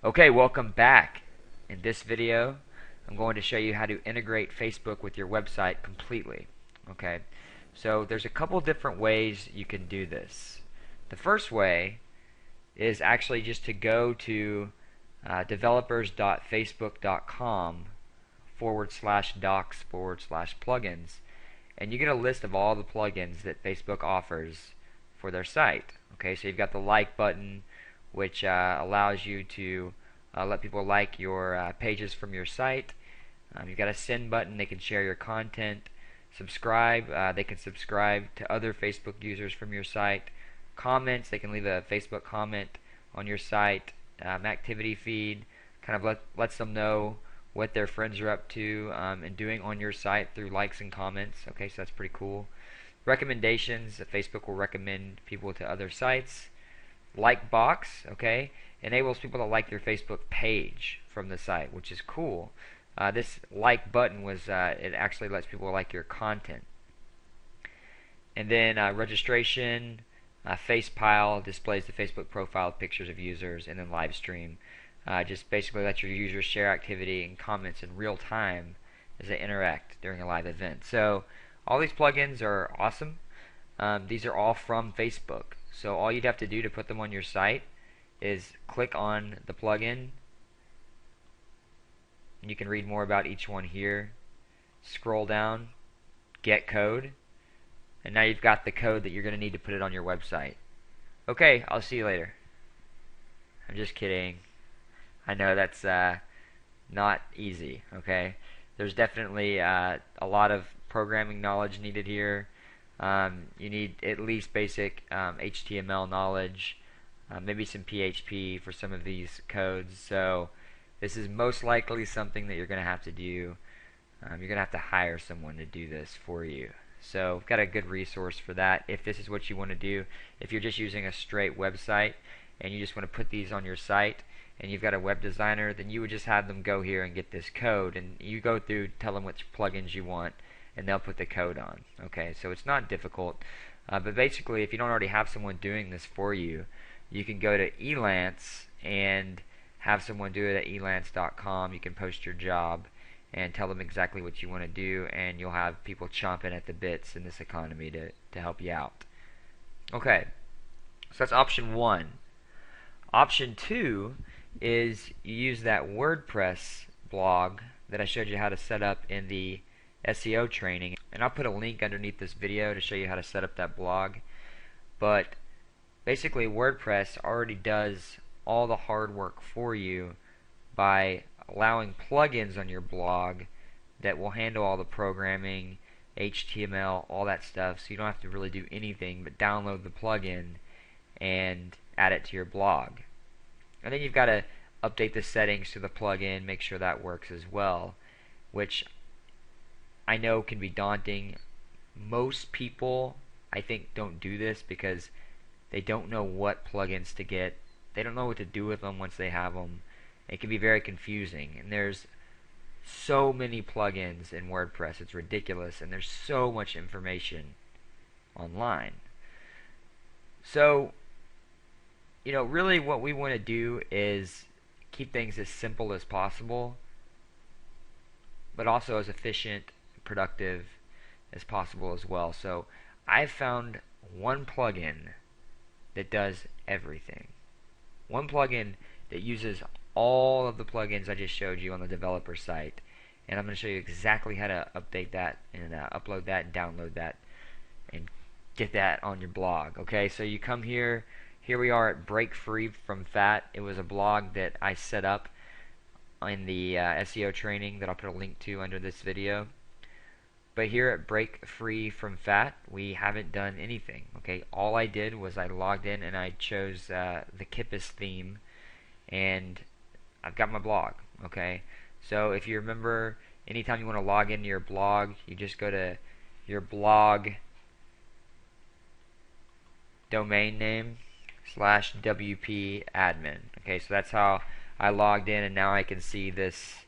Okay, welcome back. In this video, I'm going to show you how to integrate Facebook with your website completely. Okay, so there's a couple different ways you can do this. The first way is actually just to go to developers.facebook.com/docs/plugins, and you get a list of all the plugins that Facebook offers for their site. Okay, so you've got the like button, which allows you to let people like your pages from your site. You've got a send button, they can share your content. Subscribe, they can subscribe to other Facebook users from your site. Comments, they can leave a Facebook comment on your site. Activity feed kind of lets them know what their friends are up to and doing on your site through likes and comments. Okay, so that's pretty cool. Recommendations, Facebook will recommend people to other sites. Like box, okay, enables people to like your Facebook page from the site, which is cool. This like button it actually lets people like your content. And then registration, FacePile displays the Facebook profile pictures of users, and then live stream just basically lets your users share activity and comments in real time as they interact during a live event. So all these plugins are awesome. These are all from Facebook. So all you'd have to do to put them on your site is click on the plugin. You can read more about each one here. Scroll down, get code, and now you've got the code that you're going to need to put it on your website. Okay, I'll see you later. I'm just kidding. I know that's not easy, okay? There's definitely a lot of programming knowledge needed here. You need at least basic HTML knowledge, maybe some PHP for some of these codes. So this is most likely something that you're going to have to do. You're going to have to hire someone to do this for you. So we've got a good resource for that if this is what you want to do. If you're just using a straight website and you just want to put these on your site and you've got a web designer, then you would just have them go here and get this code, and you go through, tell them which plugins you want, and they'll put the code on. Okay, so it's not difficult. But basically, if you don't already have someone doing this for you, you can go to Elance and have someone do it at elance.com. You can post your job and tell them exactly what you want to do, and you'll have people chomping at the bits in this economy to help you out. Okay, so that's option one. Option two is you use that WordPress blog that I showed you how to set up in the SEO training, and I'll put a link underneath this video to show you how to set up that blog. But basically WordPress already does all the hard work for you by allowing plugins on your blog that will handle all the programming, HTML, all that stuff, so you don't have to really do anything but download the plugin and add it to your blog. And then you've got to update the settings to the plugin, make sure that works as well, which I know can be daunting. Most people, I think, don't do this because they don't know what plugins to get. They don't know what to do with them once they have them. It can be very confusing, and there's so many plugins in WordPress, it's ridiculous, and there's so much information online. So, really what we want to do is keep things as simple as possible, but also as efficient and productive as possible as well. So I've found one plugin that does everything. One plugin that uses all of the plugins I just showed you on the developer site, and I'm going to show you exactly how to update that and upload that and download that and get that on your blog. Okay, so you come here. Here we are at Break Free from Fat. It was a blog that I set up in the SEO training that I'll put a link to under this video. But here at Break Free from Fat, we haven't done anything. Okay, all I did was I logged in and I chose the Kippis theme, and I've got my blog. Okay, so if you remember, anytime you want to log into your blog, you just go to your blog domain name /WP admin. Okay, so that's how I logged in, and now I can see this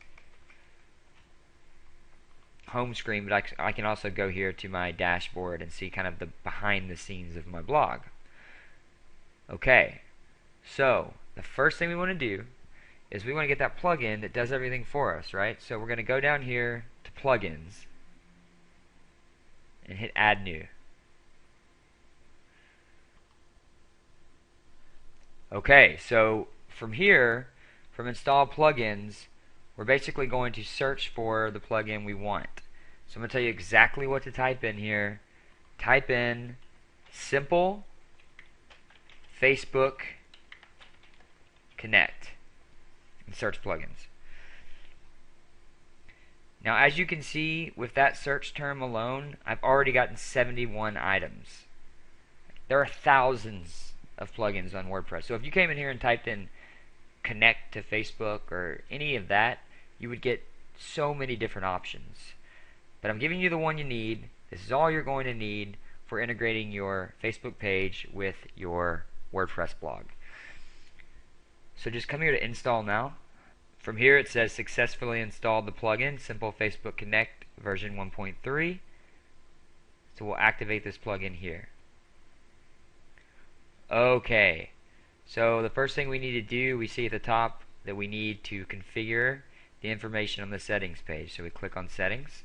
home screen, but I can also go here to my dashboard and see kind of the behind the scenes of my blog. Okay, so the first thing we want to do is we want to get that plugin that does everything for us, right? So we're going to go down here to plugins and hit add new. Okay, so from here, from install plugins, we're basically going to search for the plugin we want. So I'm going to tell you exactly what to type in here. Type in Simple Facebook Connect and search plugins. Now, as you can see, with that search term alone, I've already gotten 71 items. There are thousands of plugins on WordPress. So if you came in here and typed in connect to Facebook or any of that, you would get so many different options. But I'm giving you the one you need. This is all you're going to need for integrating your Facebook page with your WordPress blog. So just come here to install now. From here it says successfully installed the plugin, Simple Facebook Connect version 1.3. So we'll activate this plugin here. Okay, so the first thing we need to do, we see at the top that we need to configure the information on the settings page. So we click on settings,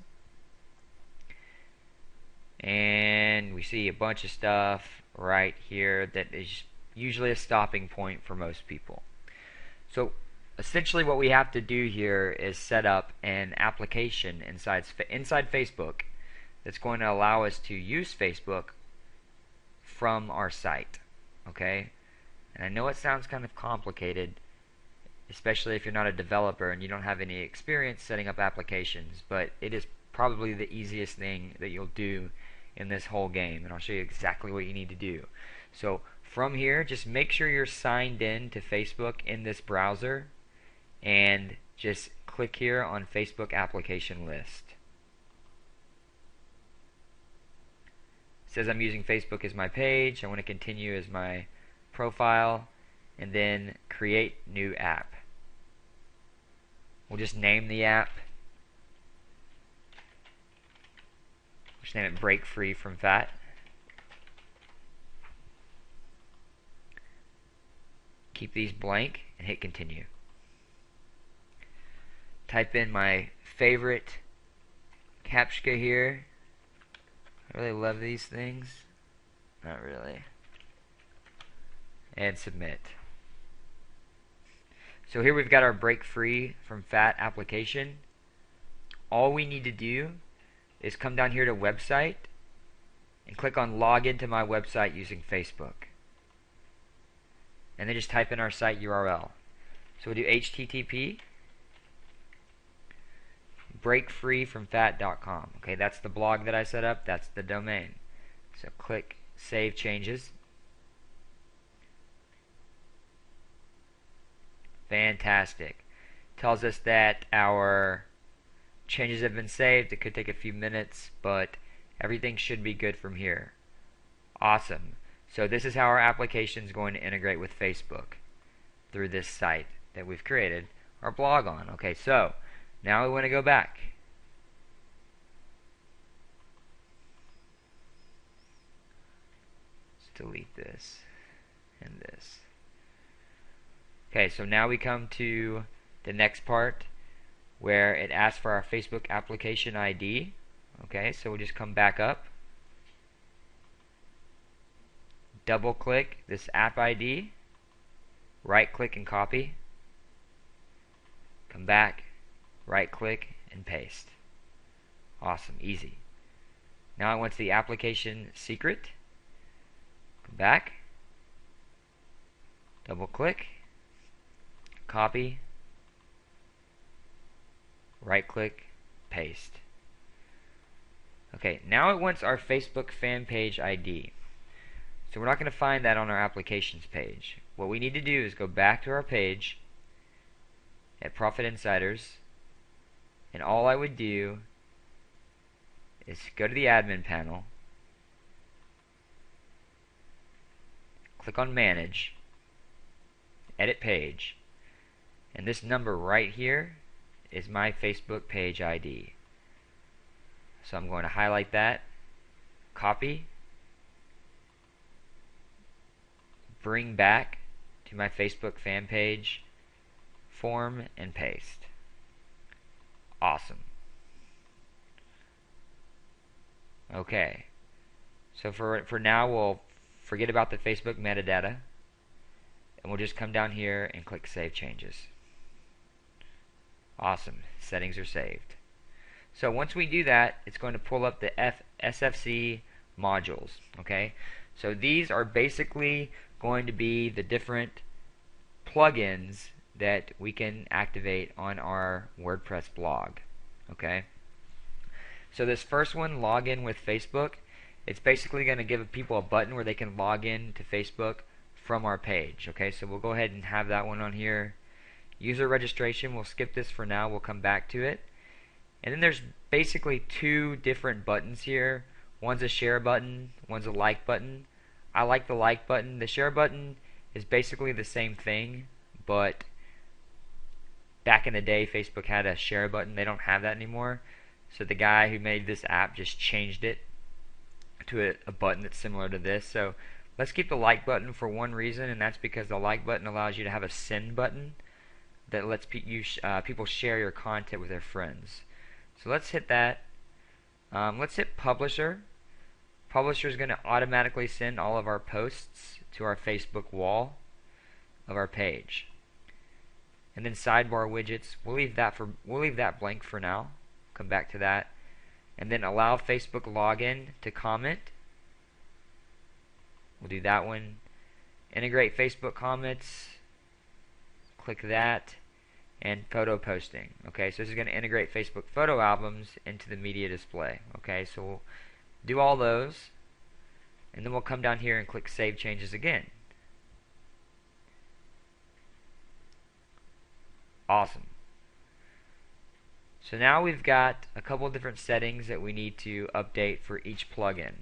and we see a bunch of stuff right here that is usually a stopping point for most people. So essentially what we have to do here is set up an application inside Facebook that's going to allow us to use Facebook from our site. Okay, and I know it sounds kind of complicated, especially if you're not a developer and you don't have any experience setting up applications, but it is probably the easiest thing that you'll do in this whole game, and I'll show you exactly what you need to do. So from here, just make sure you're signed in to Facebook in this browser, and just click here on Facebook application list. It says I'm using Facebook as my page. I want to continue as my profile, and then create new app. We'll just name the app. Just name it Break Free from Fat. Keep these blank and hit continue. Type in my favorite CAPTCHA here. I really love these things. Not really. And submit. So here we've got our Break Free from Fat application. All we need to do is come down here to website and click on log into my website using Facebook. And then just type in our site URL. So we'll do HTTP breakfreefromfat.com. Okay, that's the blog that I set up. That's the domain. So click Save Changes. Fantastic. Tells us that our changes have been saved. It could take a few minutes, but everything should be good from here. Awesome. So this is how our application is going to integrate with Facebook through this site that we've created our blog on. Okay, so now we want to go back. Let's delete this and this. Okay, so now we come to the next part where it asks for our Facebook application ID. Okay, so we'll just come back up, double click this app ID, right click and copy, come back, right click and paste. Awesome, easy. Now I want the application secret. Come back, double click, copy, right click, paste. Okay, now it wants our Facebook fan page ID. So we're not going to find that on our applications page. What we need to do is go back to our page at Profit Insiders, and all I would do is go to the admin panel, click on Manage, Edit Page, and this number right here is my Facebook page ID. So I'm going to highlight that, copy, bring back to my Facebook fan page form and paste. Awesome. Okay. So for now, we'll forget about the Facebook metadata, and we'll just come down here and click Save Changes. Awesome. Settings are saved. So once we do that, it's going to pull up the SFC modules. Okay. So these are basically going to be the different plugins that we can activate on our WordPress blog. Okay. So this first one, login with Facebook, it's basically going to give people a button where they can log in to Facebook from our page. Okay, so we'll go ahead and have that one on here. User registration, we'll skip this for now, we'll come back to it. And then there's basically two different buttons here. One's a share button, one's a like button. I like the like button. The share button is basically the same thing, but back in the day Facebook had a share button. They don't have that anymore. So the guy who made this app just changed it to a button that's similar to this. So let's keep the like button for one reason, and that's because the like button allows you to have a send button that lets people share your content with their friends. So let's hit that. Let's hit Publisher. Publisher is going to automatically send all of our posts to our Facebook wall of our page. And then sidebar widgets, we'll leave that blank for now. Come back to that. And then allow Facebook login to comment. We'll do that one. Integrate Facebook comments. Click that. And photo posting. Okay, so this is going to integrate Facebook photo albums into the media display. Okay, so we'll do all those. And then we'll come down here and click Save Changes again. Awesome. So now we've got a couple of different settings that we need to update for each plugin.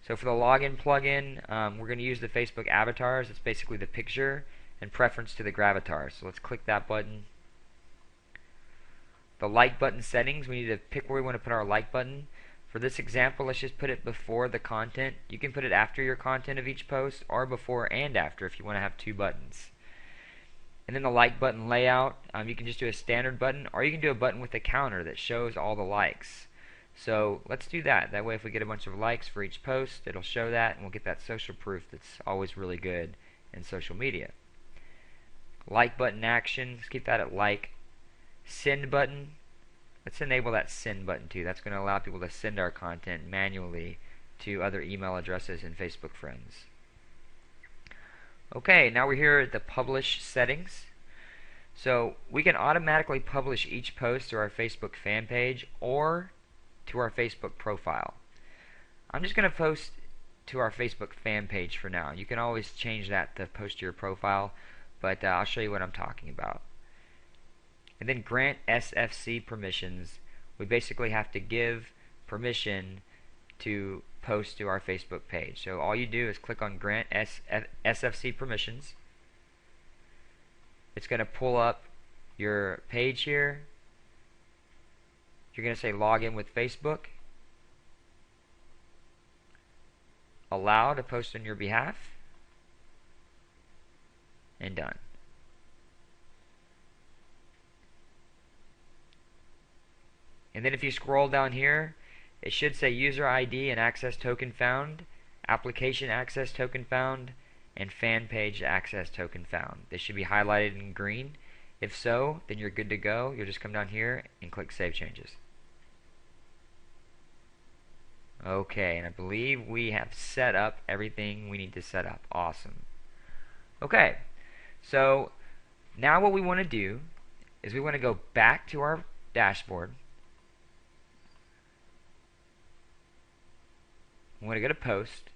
So for the login plugin, we're going to use the Facebook avatars. It's basically the picture and preference to the gravatar. So let's click that button. The like button settings, we need to pick where we want to put our like button. For this example, let's just put it before the content. You can put it after your content of each post, or before and after if you want to have two buttons. And then the like button layout, you can just do a standard button, or you can do a button with a counter that shows all the likes. So let's do that. That way if we get a bunch of likes for each post, it'll show that, and we'll get that social proof that's always really good in social media. Like button action, let's keep that at like. Send button, let's enable that send button too. That's going to allow people to send our content manually to other email addresses and Facebook friends. Okay, now we're here at the publish settings. So we can automatically publish each post to our Facebook fan page or to our Facebook profile. I'm just going to post to our Facebook fan page for now. You can always change that to post to your profile, but I'll show you what I'm talking about. And then grant SFC permissions. We basically have to give permission to post to our Facebook page. So all you do is click on grant SFC permissions. It's going to pull up your page here. You're going to say login with Facebook. Allow to post on your behalf. And done. And then if you scroll down here, it should say user ID and access token found, application access token found, and fan page access token found. They should be highlighted in green. If so, then you're good to go. You'll just come down here and click Save Changes. Okay, and I believe we have set up everything we need to set up. Awesome. Okay, so now what we want to do is we want to go back to our dashboard. We want to go to post,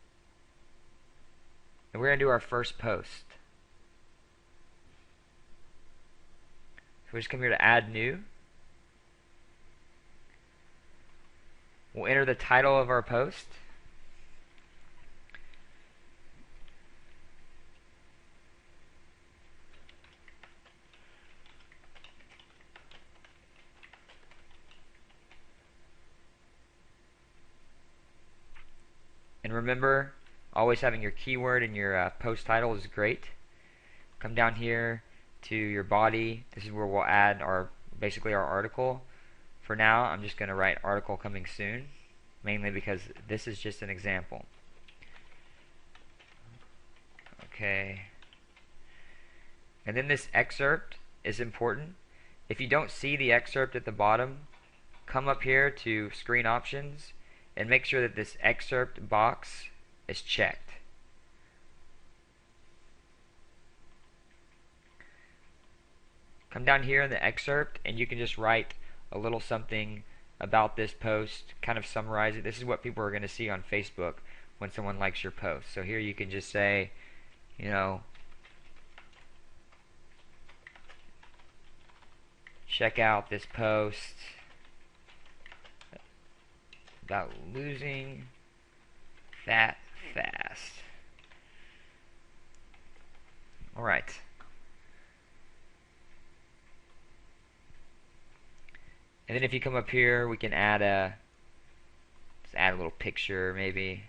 and we're going to do our first post. So we just come here to add new. We'll enter the title of our post. And remember, always having your keyword and your post title is great. Come down here to your body. This is where we'll add our basically our article. For now, I'm just going to write article coming soon, mainly because this is just an example. Okay. And then this excerpt is important. If you don't see the excerpt at the bottom, come up here to screen options and make sure that this excerpt box is checked. Come down here in the excerpt and you can just write a little something about this post, kind of summarize it. This is what people are going to see on Facebook when someone likes your post. So here you can just say, you know, check out this post about losing fat fast. Alright. And then if you come up here, we can add just add a little picture maybe.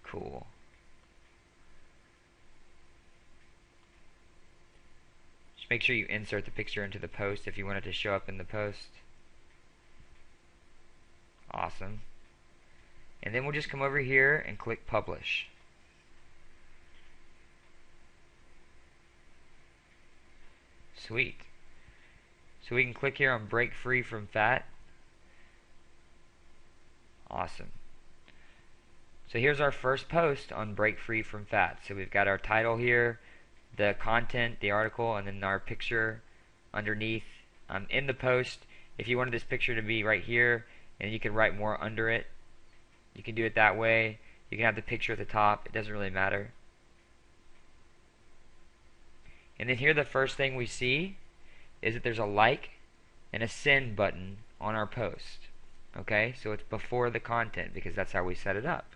Cool. Just make sure you insert the picture into the post if you want it to show up in the post. Awesome. And then we'll just come over here and click publish. Sweet. So we can click here on break free from fat. Awesome. So here's our first post on break free from fat. So we've got our title here, the content, the article, and then our picture underneath. In the post, if you wanted this picture to be right here and you can write more under it, you can do it that way. You can have the picture at the top. It doesn't really matter. And then here the first thing we see is that there's a like and a send button on our post. Okay, so it's before the content because that's how we set it up.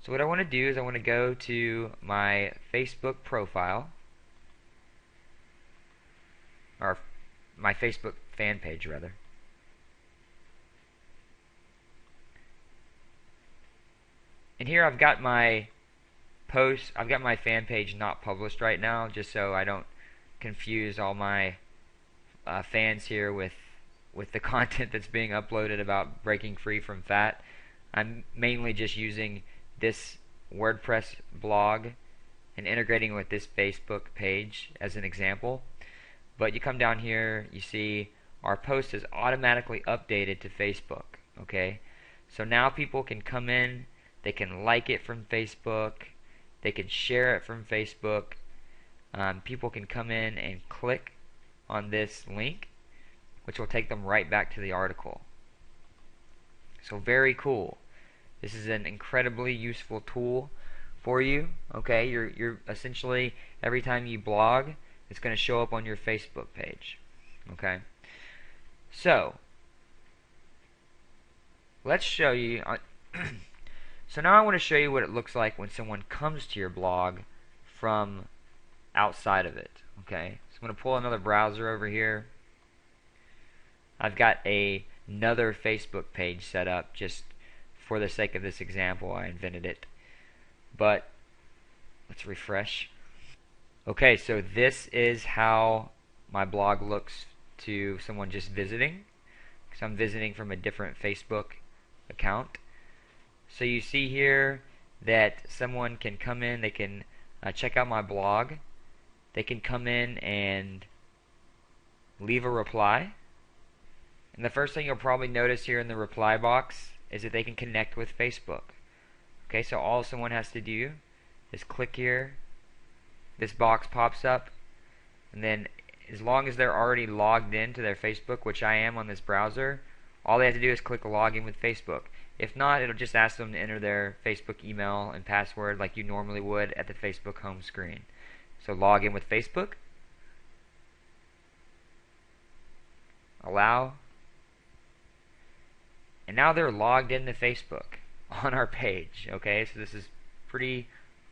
So what I want to do is I want to go to my Facebook profile, or my Facebook fan page rather. And here I've got my post, I've got my fan page not published right now, just so I don't confuse all my fans here with the content that's being uploaded about breaking free from fat. I'm mainly just using this WordPress blog and integrating with this Facebook page as an example. But you come down here, you see our post is automatically updated to Facebook. Okay, so now people can come in, they can like it from Facebook, they can share it from Facebook. People can come in and click on this link, which will take them right back to the article. So very cool. This is an incredibly useful tool for you. Okay, you're essentially, every time you blog, it's going to show up on your Facebook page. Okay, so let's show you. So now I want to show you what it looks like when someone comes to your blog from outside of it. Okay, so I'm going to pull another browser over here. I've got another Facebook page set up just for the sake of this example. I invented it. But let's refresh. Okay, so this is how my blog looks to someone just visiting, because I'm visiting from a different Facebook account. So you see here that someone can come in, they can check out my blog, they can come in and leave a reply. And the first thing you'll probably notice here in the reply box is that they can connect with Facebook. Okay, so all someone has to do is click here, this box pops up, and then as long as they're already logged into their Facebook, which I am on this browser, all they have to do is click login with Facebook. If not, it'll just ask them to enter their Facebook email and password like you normally would at the Facebook home screen. So log in with Facebook, allow, and now they're logged into Facebook on our page. Okay, so this is pretty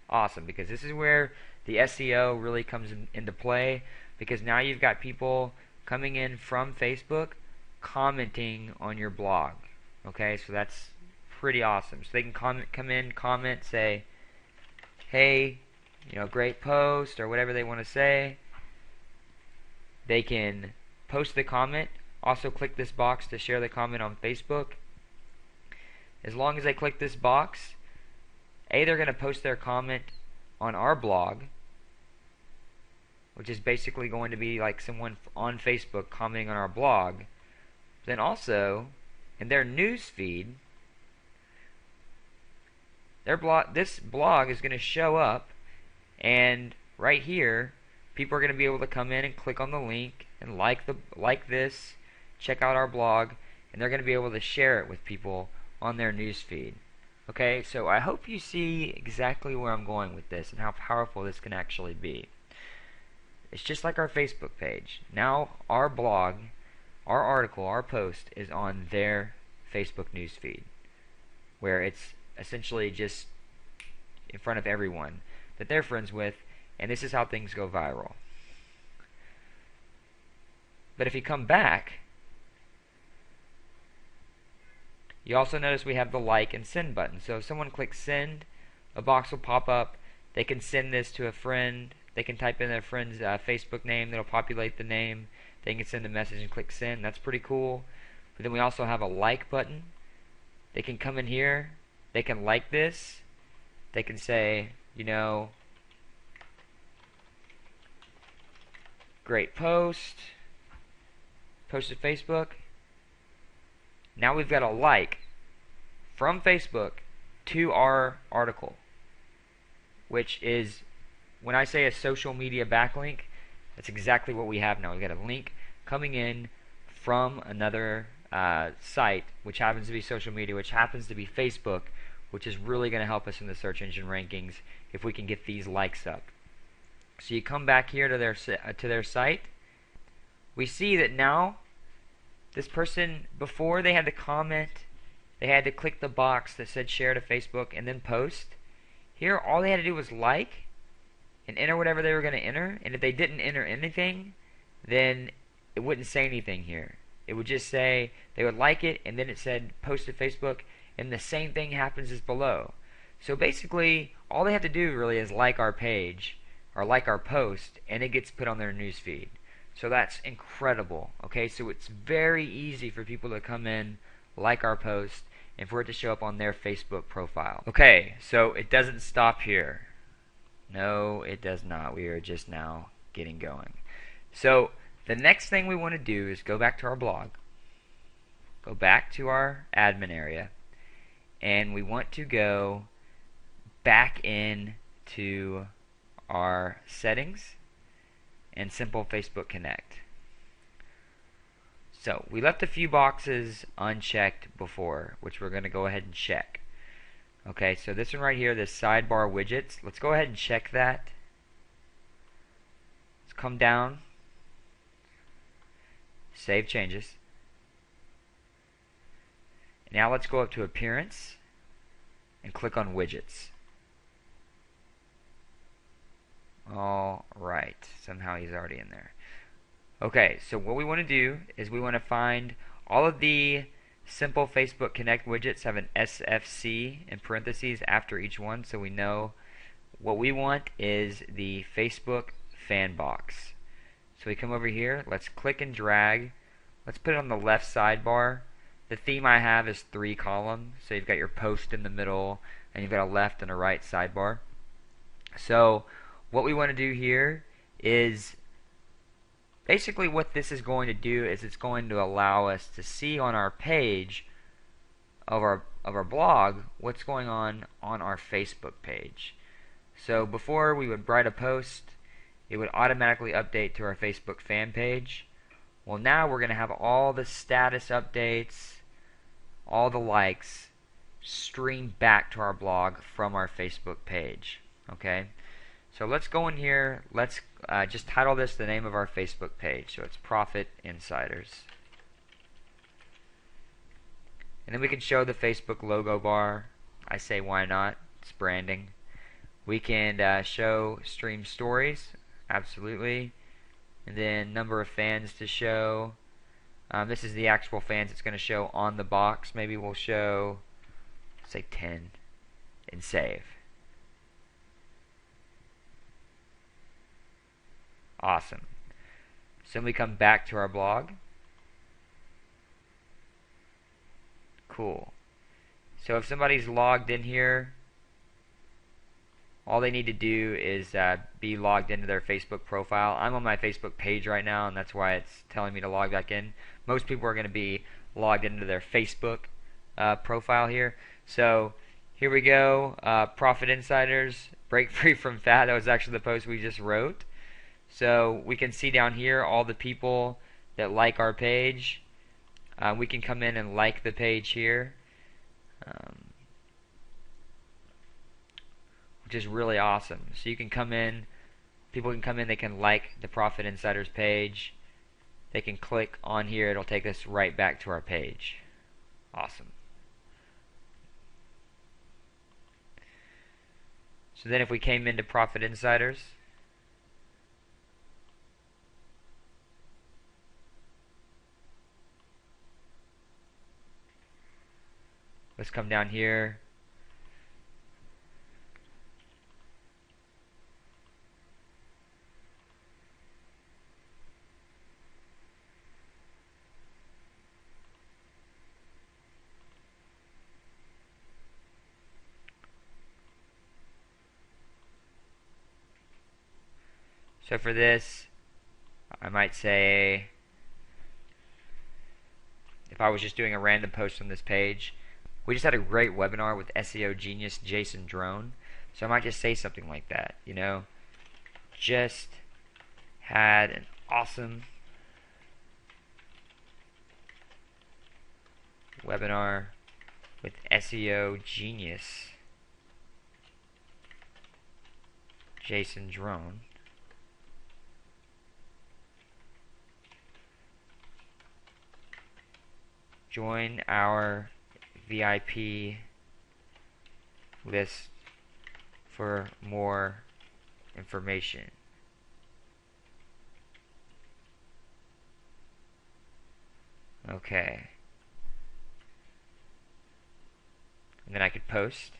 awesome because this is where the SEO really comes into play, because now you've got people coming in from Facebook commenting on your blog. Okay, so that's pretty awesome. So they can come in, comment, say, hey, great post, or whatever they want to say. They can post the comment. Also click this box to share the comment on Facebook. As long as they click this box, they're going to post their comment on our blog, which is basically going to be like someone on Facebook commenting on our blog. Then also, in their news feed, this blog is going to show up, and right here, people are going to be able to come in and click on the link and like this, check out our blog, and they're going to be able to share it with people on their news feed. Okay, so I hope you see exactly where I'm going with this and how powerful this can actually be. It's just like our Facebook page. Now our blog, our article, our post is on their Facebook news feed, where it's essentially just in front of everyone that they're friends with, and this is how things go viral. But if you come back, you also notice we have the like and send button. So if someone clicks send, a box will pop up. They can send this to a friend. They can type in their friend's Facebook name. That'll populate the name. They can send a message and click send. That's pretty cool. But then we also have a like button. They can come in here. They can like this. They can say, great post. Post to Facebook. Now we've got a like from Facebook to our article, which is, when I say a social media backlink, that's exactly what we have now. We've got a link coming in from another site, which happens to be social media, which happens to be Facebook, which is really going to help us in the search engine rankings if we can get these likes up. So you come back here to their site. We see that now this person, before they had to comment, they had to click the box that said share to Facebook and then post. Here, all they had to do was like and enter whatever they were going to enter. And if they didn't enter anything, then it wouldn't say anything here. It would just say they would like it, and then it said post to Facebook, and the same thing happens as below. So basically, all they have to do really is like our page or like our post, and it gets put on their news feed. So that's incredible. Okay, so it's very easy for people to come in, like our post, and for it to show up on their Facebook profile. Okay, so it doesn't stop here. No, it does not. We are just now getting going. So the next thing we want to do is go back to our blog, go back to our admin area, and we want to go back in to our settings and Simple Facebook Connect. So we left a few boxes unchecked before, which we're going to go ahead and check. Okay, so this one right here, this sidebar widgets, let's go ahead and check that. Let's come down, save changes. Now let's go up to appearance and click on widgets. Alright, somehow he's already in there. Okay, so what we want to do is we want to find all of the Simple Facebook Connect widgets have an SFC in parentheses after each one, so we know what we want is the Facebook fan box. So we come over here, let's click and drag, let's put it on the left sidebar. The theme I have is 3 columns, so you've got your post in the middle, and you've got a left and a right sidebar. So what we want to do here is basically what this is going to do is it's going to allow us to see on our page of our blog what's going on our Facebook page. So before we would write a post, it would automatically update to our Facebook fan page. Well, now we're going to have all the status updates, all the likes stream back to our blog from our Facebook page. Okay? So let's go in here, let's just title this the name of our Facebook page. So it's Profit Insiders. And then we can show the Facebook logo bar. I say why not? It's branding. We can show stream stories. Absolutely. And then number of fans to show. This is the actual fans it's going to show on the box. Maybe we'll show, say 10, and save. Awesome. So then we come back to our blog. Cool. So if somebody's logged in here, all they need to do is be logged into their Facebook profile. I'm on my Facebook page right now, and that's why it's telling me to log back in. Most people are going to be logged into their Facebook profile here. So here we go. Profit Insiders, break free from fat. That was actually the post we just wrote. So we can see down here all the people that like our page. We can come in and like the page here. Which is really awesome. So you can come in, people can come in, they can like the Profit Insiders page. They can click on here, it'll take us right back to our page. Awesome. So then if we came into Profit Insiders, let's come down here. So for this, I might say, if I was just doing a random post on this page, we just had a great webinar with SEO genius Jason Drone. So I might just say something like that, you know, just had an awesome webinar with SEO genius Jason Drone. Join our VIP list for more information. Okay. And then I could post.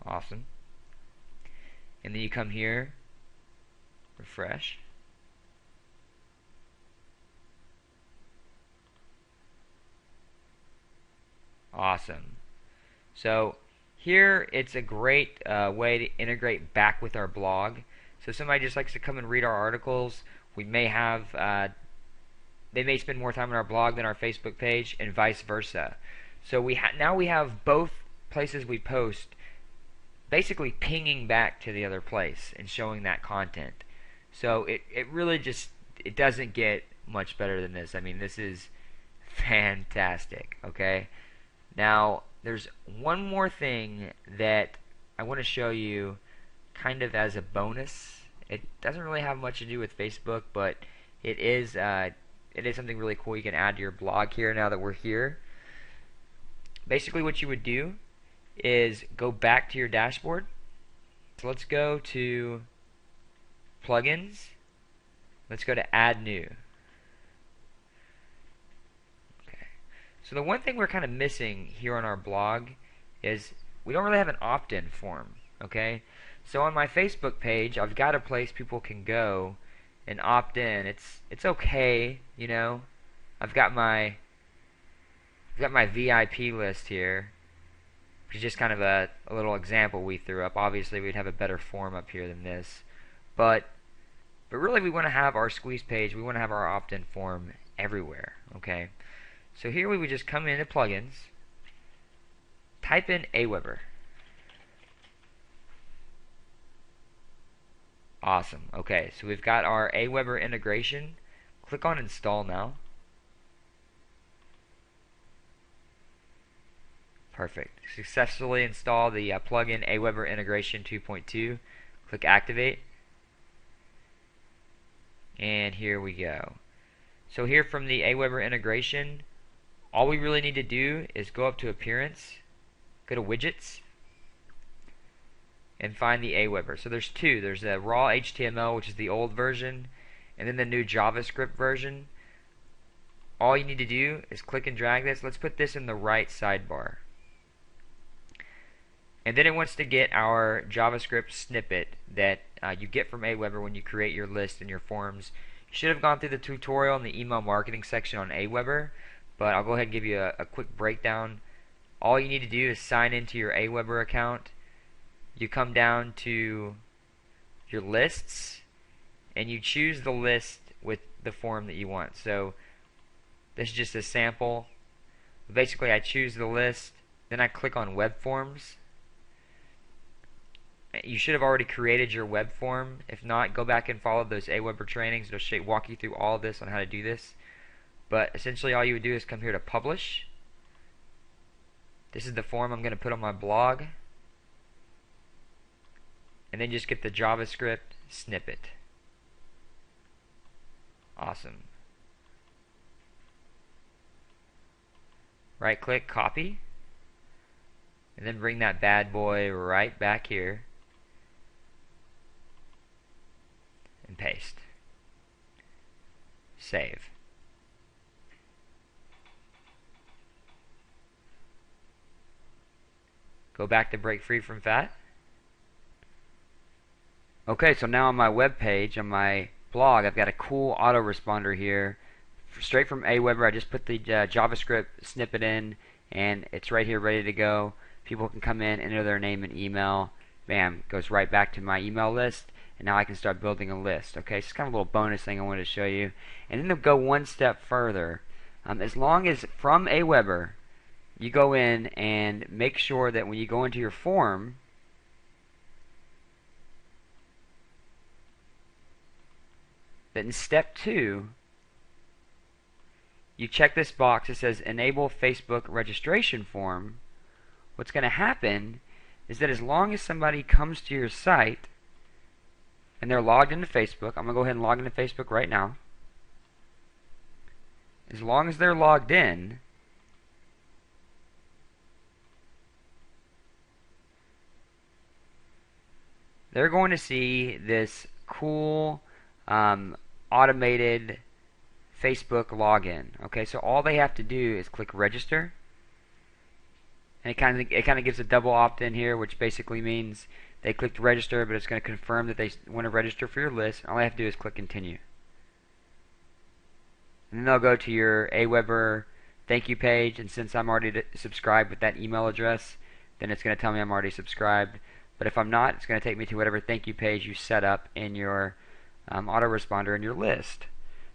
Awesome. And then you come here, refresh. Awesome. So here it's a great way to integrate back with our blog. So if somebody just likes to come and read our articles, we may have they may spend more time on our blog than our Facebook page, and vice versa. So now we have both places we post basically pinging back to the other place and showing that content. So it really just, it doesn't get much better than this. I mean, this is fantastic. Okay. Now, there's one more thing that I want to show you kind of as a bonus. It doesn't really have much to do with Facebook, but it is something really cool you can add to your blog here now that we're here. Basically what you would do is go back to your dashboard. So let's go to plugins. Let's go to add new. So the one thing we're kind of missing here on our blog is we don't really have an opt-in form, okay? So on my Facebook page, I've got a place people can go and opt in. It's okay, you know. I've got my VIP list here, which is just kind of a little example we threw up. Obviously, we'd have a better form up here than this, but really we want to have our squeeze page. We want to have our opt-in form everywhere, okay? So here we would just come into plugins, type in Aweber. Awesome. Okay, so we've got our Aweber integration. Click on install now. Perfect. Successfully install the plugin Aweber integration 2.2. Click activate. And here we go. So here from the Aweber integration, all we really need to do is go up to Appearance, go to Widgets, and find the Aweber. So there's two. There's a raw HTML, which is the old version, and then the new JavaScript version, all you need to do is click and drag this. Let's put this in the right sidebar. And then it wants to get our JavaScript snippet that you get from Aweber when you create your list and your forms. You should have gone through the tutorial in the email marketing section on Aweber, but I'll go ahead and give you a quick breakdown. All you need to do is sign into your Aweber account. You come down to your lists, and you choose the list with the form that you want. So this is just a sample. Basically, I choose the list, then I click on Web Forms. You should have already created your web form. If not, go back and follow those Aweber trainings. It'll walk you through all of this on how to do this. But essentially all you would do is come here to Publish. This is the form I'm going to put on my blog. And then just get the JavaScript snippet. Awesome. Right click, copy. And then bring that bad boy right back here. And paste. Save. Go back to Break Free from Fat. Okay, so now on my web page, on my blog, I've got a cool autoresponder here. Straight from Aweber, I just put the JavaScript snippet in, and it's right here ready to go. People can come in, enter their name and email. Bam, goes right back to my email list. And now I can start building a list. Okay, so it's kind of a little bonus thing I wanted to show you. And then to go one step further, as long as from Aweber you go in and make sure that when you go into your form, that in step 2 you check this box that says Enable Facebook Registration Form. What's going to happen is that as long as somebody comes to your site and they're logged into Facebook, I'm going to go ahead and log into Facebook right now. As long as they're logged in, they're going to see this cool automated Facebook login. Okay, so all they have to do is click register. And it kind of gives a double opt-in here, which basically means they clicked register, but it's going to confirm that they want to register for your list. All I have to do is click continue. And then they'll go to your Aweber thank you page, and since I'm already subscribed with that email address, then it's going to tell me I'm already subscribed. But if I'm not, it's going to take me to whatever thank you page you set up in your autoresponder in your list.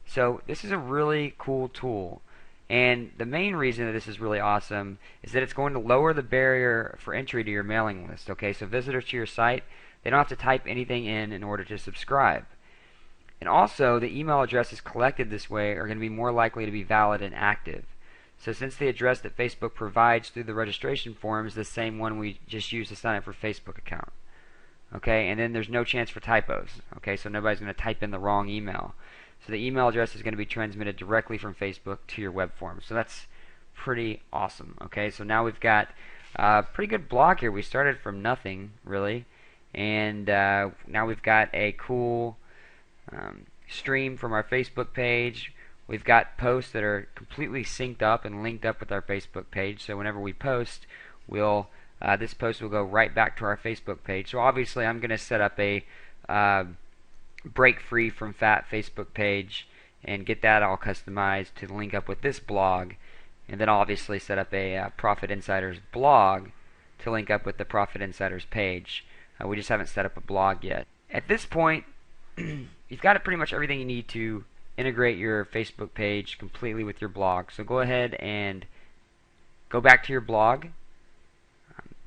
So this is a really cool tool. And the main reason that this is really awesome is that it's going to lower the barrier for entry to your mailing list. Okay, so visitors to your site, they don't have to type anything in order to subscribe. And also, the email addresses collected this way are going to be more likely to be valid and active. So since the address that Facebook provides through the registration form is the same one we just used to sign up for a Facebook account. Okay, and then there's no chance for typos. Okay, so nobody's going to type in the wrong email. So the email address is going to be transmitted directly from Facebook to your web form. So that's pretty awesome. Okay, so now we've got a pretty good blog here. We started from nothing, really. And now we've got a cool stream from our Facebook page. We've got posts that are completely synced up and linked up with our Facebook page. So whenever we post, this post will go right back to our Facebook page. So obviously I'm going to set up a Break Free from Fat Facebook page and get that all customized to link up with this blog, and then obviously set up a Profit Insiders blog to link up with the Profit Insiders page. We just haven't set up a blog yet. At this point, you've got pretty much everything you need to integrate your Facebook page completely with your blog. So go ahead and go back to your blog,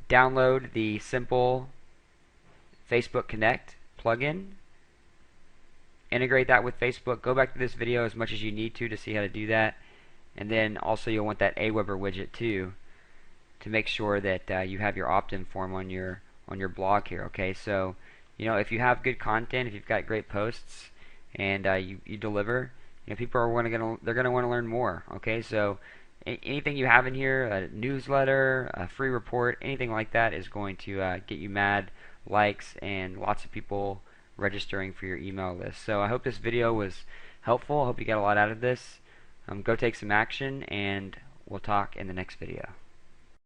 download the simple Facebook Connect plugin, integrate that with Facebook. Go back to this video as much as you need to see how to do that, and then also you'll want that Aweber widget too to make sure that you have your opt-in form on your blog here. Okay, so if you have good content, if you've got great posts, and you deliver, people are they're going to want to learn more. Okay, so anything you have in here, a newsletter, a free report, anything like that is going to get you mad likes and lots of people registering for your email list. So I hope this video was helpful. I hope you got a lot out of this. Go take some action, and we'll talk in the next video.